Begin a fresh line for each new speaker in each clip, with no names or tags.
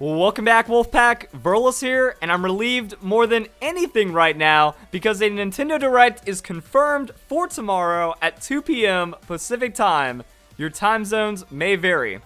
Welcome back, Wolfpack. Verlis here, and I'm relieved more than anything right now because a Nintendo Direct is confirmed for tomorrow at 2 p.m. Pacific time. Your time zones may vary.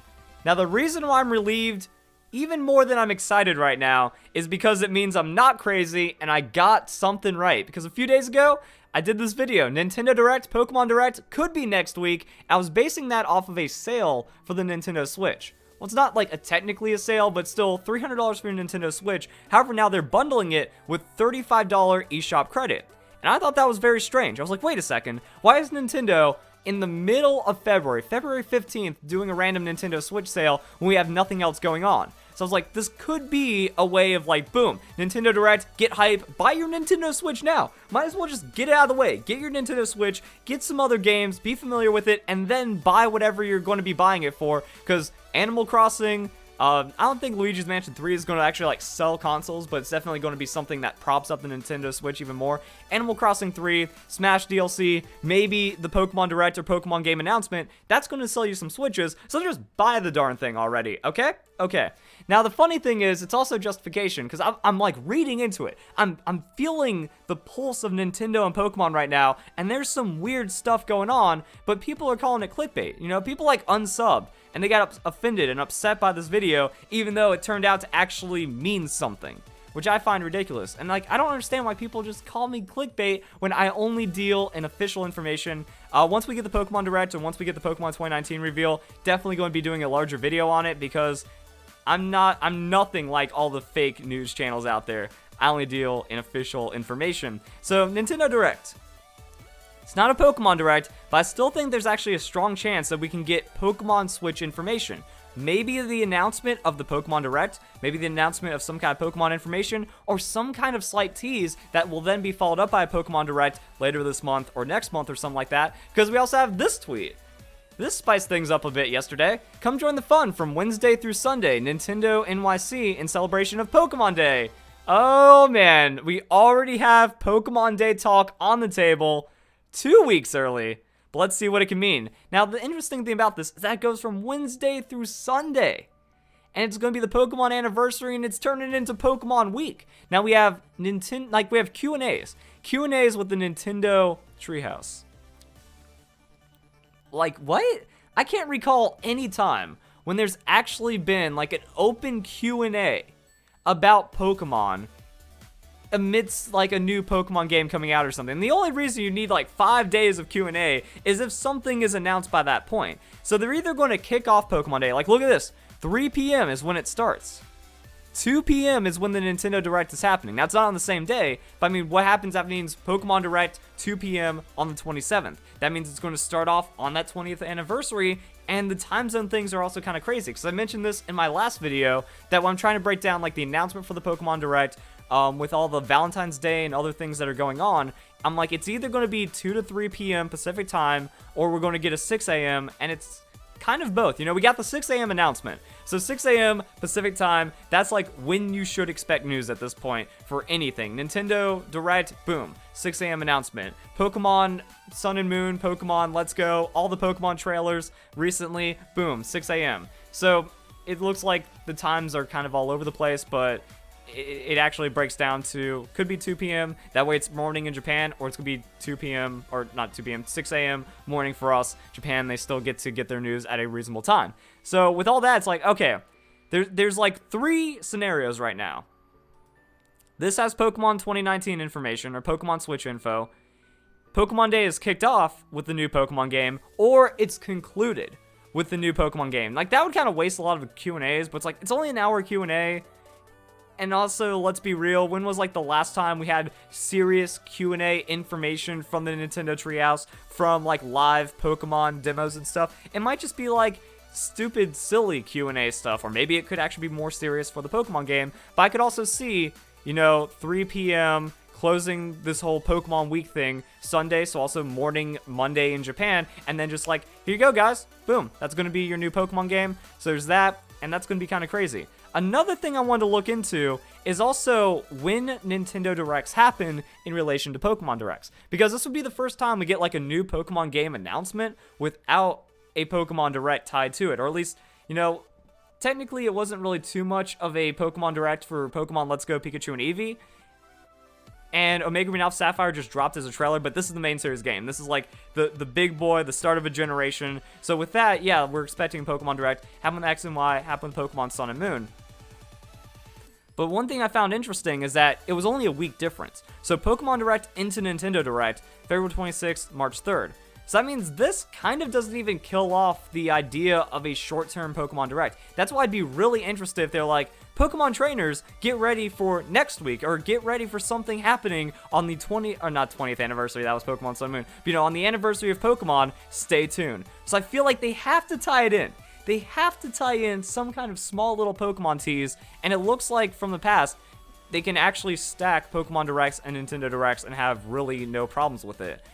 Now, the reason why I'm relieved even more than I'm excited right now is because it means I'm not crazy and I got something right. Because a few days ago, I did this video, Nintendo Direct, Pokemon Direct could be next week. I was basing that off of a sale for the Nintendo Switch. Well, it's not like technically a sale, but still $300 for your Nintendo Switch. However, now they're bundling it with $35 eShop credit. And I thought that was very strange. I was like, wait a second, why is Nintendo in the middle of February 15th, doing a random Nintendo Switch sale when we have nothing else going on? So I was like, this could be a way of like, boom, Nintendo Direct, get hype, buy your Nintendo Switch now. Might as well just get it out of the way. Get your Nintendo Switch, get some other games, be familiar with it, and then buy whatever you're going to be buying it for. Because Animal Crossing, I don't think Luigi's Mansion 3 is going to actually like sell consoles, but it's definitely going to be something that props up the Nintendo Switch even more. Animal Crossing 3, Smash DLC, maybe the Pokemon Direct or Pokemon game announcement, that's going to sell you some Switches, so just buy the darn thing already, okay? Okay. Now, the funny thing is, it's also justification, because I'm like reading into it. I'm feeling the pulse of Nintendo and Pokemon right now, and there's some weird stuff going on, but people are calling it clickbait. You know, people like unsubbed, and they got offended and upset by this video, even though it turned out to actually mean something, which I find ridiculous. And like, I don't understand why people just call me clickbait when I only deal in official information. Once we get the Pokemon Direct and once we get the Pokemon 2019 reveal, definitely going to be doing a larger video on it because I'm nothing like all the fake news channels out there. I only deal in official information. So, Nintendo Direct. It's not a Pokemon Direct, but I still think there's actually a strong chance that we can get Pokemon Switch information. Maybe the announcement of the Pokemon Direct, maybe the announcement of some kind of Pokemon information, or some kind of slight tease that will then be followed up by a Pokemon Direct later this month or next month or something like that, because we also have this tweet. This spiced things up a bit yesterday. Come join the fun from Wednesday through Sunday, Nintendo NYC, in celebration of Pokemon Day. Oh man, we already have Pokemon Day talk on the table 2 weeks early. But let's see what it can mean. Now, the interesting thing about this is that it goes from Wednesday through Sunday. And it's going to be the Pokemon anniversary, and it's turning into Pokemon Week. Now, we have we have Q&As. Q&As with the Nintendo Treehouse. Like, what? I can't recall any time when there's actually been, like, an open Q&A about Pokemon amidst, like, a new Pokemon game coming out or something. And the only reason you need, like, 5 days of Q&A is if something is announced by that point. So they're either going to kick off Pokemon Day. Like, look at this. 3 p.m. is when it starts. 2 p.m. is when the Nintendo Direct is happening. Now, it's not on the same day, but I mean, what happens? That means Pokemon Direct, 2 p.m. on the 27th. That means it's going to start off on that 20th anniversary, and the time zone things are also kind of crazy, because I mentioned this in my last video, that when I'm trying to break down, like, the announcement for the Pokemon Direct, with all the Valentine's Day and other things that are going on, I'm like, it's either going to be 2 to 3 p.m. Pacific time, or we're going to get a 6 a.m., and it's kind of both. You know, we got the 6 a.m. announcement. So 6 a.m. Pacific time, that's like when you should expect news at this point for anything. Nintendo Direct, boom, 6 a.m. announcement. Pokemon Sun and Moon, Pokemon Let's Go, all the Pokemon trailers recently, boom, 6 a.m. So it looks like the times are kind of all over the place, but it actually breaks down to, could be 2 p.m. That way it's morning in Japan, or it's going to be 2 p.m., or not 2 p.m., 6 a.m. morning for us. Japan, they still get to get their news at a reasonable time. So with all that, it's like, okay, there's like 3 scenarios right now. This has Pokemon 2019 information, or Pokemon Switch info. Pokemon Day is kicked off with the new Pokemon game, or it's concluded with the new Pokemon game. Like, that would kind of waste a lot of Q&As, but it's like, it's only an hour Q&A. And also, let's be real, when was like the last time we had serious Q&A information from the Nintendo Treehouse, from like live Pokemon demos and stuff? It might just be like stupid, silly Q&A stuff, or maybe it could actually be more serious for the Pokemon game. But I could also see, you know, 3 p.m. closing this whole Pokemon Week thing Sunday, so also morning Monday in Japan, and then just like, here you go guys, boom, that's going to be your new Pokemon game. So there's that, and that's going to be kind of crazy. Another thing I wanted to look into is also when Nintendo Directs happen in relation to Pokemon Directs. Because this would be the first time we get like a new Pokemon game announcement without a Pokemon Direct tied to it. Or at least, you know, technically it wasn't really too much of a Pokemon Direct for Pokemon Let's Go Pikachu and Eevee. And Omega Green Alpha Sapphire just dropped as a trailer, but this is the main series game. This is like the big boy, the start of a generation. So with that, yeah, we're expecting Pokemon Direct. Happen with X and Y, happen with Pokemon Sun and Moon. But one thing I found interesting is that it was only a week difference. So Pokemon Direct into Nintendo Direct, February 26th, March 3rd. So that means this kind of doesn't even kill off the idea of a short-term Pokemon Direct. That's why I'd be really interested if they're like, Pokemon trainers, get ready for next week, or get ready for something happening on the 20th anniversary, that was Pokemon Sun and Moon. But, on the anniversary of Pokemon, stay tuned. So I feel like they have to tie it in. They have to tie in some kind of small little Pokemon tease, and it looks like from the past, they can actually stack Pokemon Directs and Nintendo Directs and have really no problems with it.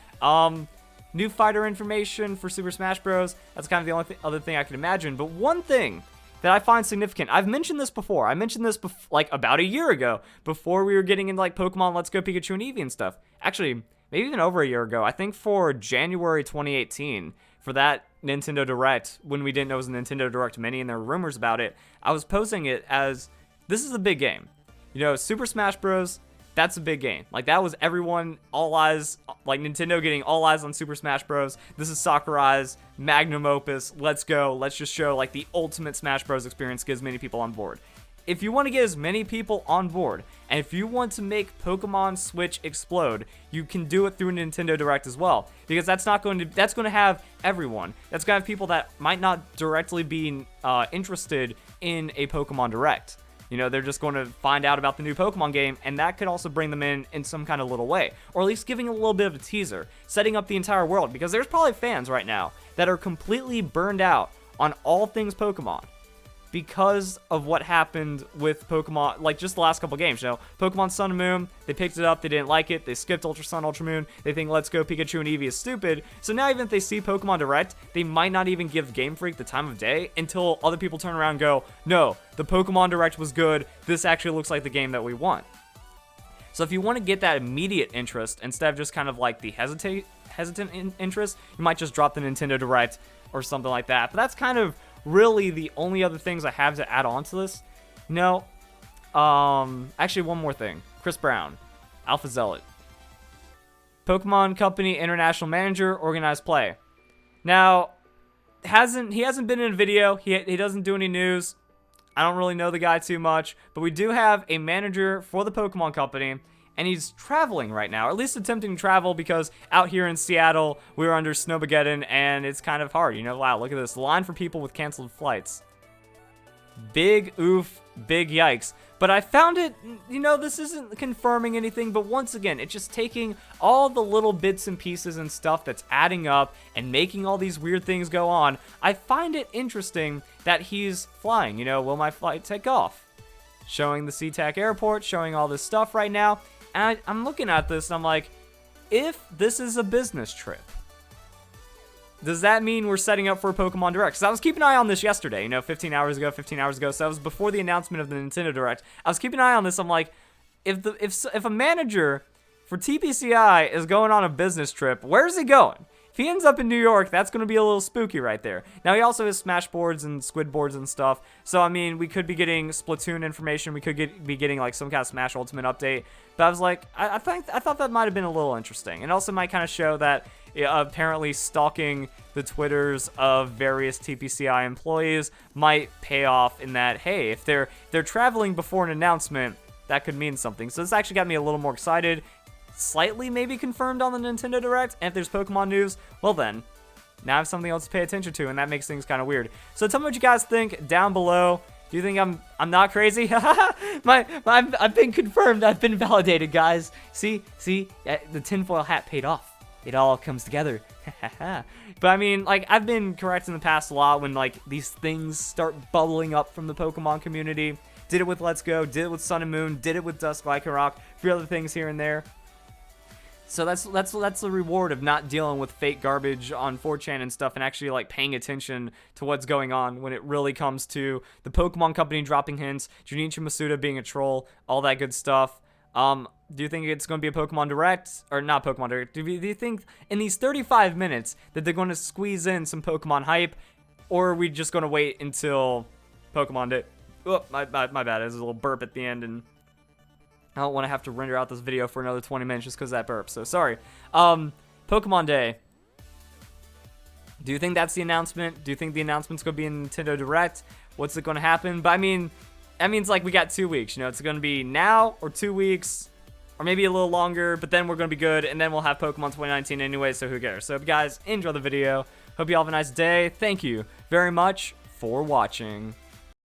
New fighter information for Super Smash Bros. That's kind of the only other thing I can imagine. But one thing that I find significant, I've mentioned this before. I mentioned this like about a year ago, before we were getting into like Pokemon Let's Go Pikachu and Eevee and stuff. Actually, maybe even over a year ago. I think for January 2018, for that Nintendo Direct, when we didn't know it was a Nintendo Direct Mini and there were rumors about it, I was posing it as, this is a big game. Super Smash Bros., that's a big game. Like, that was everyone, all eyes, like Nintendo getting all eyes on Super Smash Bros. This is Sakurai's magnum opus. Let's go. Let's just show, like, the ultimate Smash Bros. Experience, get as many people on board. If you want to get as many people on board, and if you want to make Pokemon Switch explode, you can do it through a Nintendo Direct as well. Because that's going to have everyone. That's going to have people that might not directly be interested in a Pokemon Direct. They're just going to find out about the new Pokemon game, and that could also bring them in some kind of little way. Or at least giving a little bit of a teaser, setting up the entire world, because there's probably fans right now that are completely burned out on all things Pokemon because of what happened with Pokemon, like just the last couple games. Pokemon Sun and Moon, they picked it up, they didn't like it, they skipped Ultra Sun, Ultra Moon, they think Let's Go Pikachu and Eevee is stupid, so now even if they see Pokemon Direct, they might not even give Game Freak the time of day until other people turn around and go, no, the Pokemon Direct was good, this actually looks like the game that we want. So if you want to get that immediate interest, instead of just kind of like the hesitant interest, you might just drop the Nintendo Direct or something like that. But that's kind of really the only other things I have to add on to this. Actually one more thing. Chris Brown, Alpha Zealot. Pokemon Company International Manager, Organized Play. Now, he hasn't been in a video, he doesn't do any news. I don't really know the guy too much, but we do have a manager for the Pokemon Company, and he's traveling right now, or at least attempting to travel, because out here in Seattle, we're under Snowmageddon, and it's kind of hard. Wow, look at this. Line for people with canceled flights. Big oof, big yikes. But I found it, this isn't confirming anything, but once again, it's just taking all the little bits and pieces and stuff that's adding up and making all these weird things go on. I find it interesting that he's flying. Will my flight take off? Showing the SeaTac airport, showing all this stuff right now. And I'm looking at this and I'm like, if this is a business trip, does that mean we're setting up for a Pokemon Direct? Because I was keeping an eye on this yesterday, 15 hours ago. So that was before the announcement of the Nintendo Direct. I was keeping an eye on this. I'm like, if a manager for TPCI is going on a business trip, where's he going? If he ends up in New York, that's going to be a little spooky right there. Now, he also has Smash boards and Squid boards and stuff. So, I mean, we could be getting Splatoon information. We could be getting, like, some kind of Smash Ultimate update. But I was like, I thought that might have been a little interesting. And also might kind of show that apparently stalking the Twitters of various TPCI employees might pay off in that, hey, if they're traveling before an announcement, that could mean something. So this actually got me a little more excited. Slightly maybe confirmed on the Nintendo Direct, and if there's Pokemon news, well then, now I have something else to pay attention to, and that makes things kind of weird. So tell me what you guys think down below. Do you think I'm not crazy? I've been confirmed, I've been validated, guys. See, the tinfoil hat paid off. It all comes together. But I mean, like, I've been correct in the past a lot when, like, these things start bubbling up from the Pokemon community. Did it with Let's Go, did it with Sun and Moon, did it with Dusk Lycanroc, a few other things here and there. So that's the reward of not dealing with fake garbage on 4chan and stuff, and actually like paying attention to what's going on when it really comes to the Pokemon Company dropping hints, Junichi Masuda being a troll, all that good stuff. Do you think it's going to be a Pokemon Direct, or not Pokemon Direct? Do you think in these 35 minutes that they're going to squeeze in some Pokemon hype, or are we just going to wait until Pokemon Day. Oh, my bad. There's a little burp at the end, and I don't want to have to render out this video for another 20 minutes just because of that burp. So sorry. Pokemon Day. Do you think that's the announcement? Do you think the announcement's going to be in Nintendo Direct? What's it going to happen? But I mean, that means like we got 2 weeks. You know, it's going to be now or 2 weeks, or maybe a little longer. But then we're going to be good, and then we'll have Pokemon 2019 anyway. So who cares? So guys, enjoy the video. Hope you all have a nice day. Thank you very much for watching.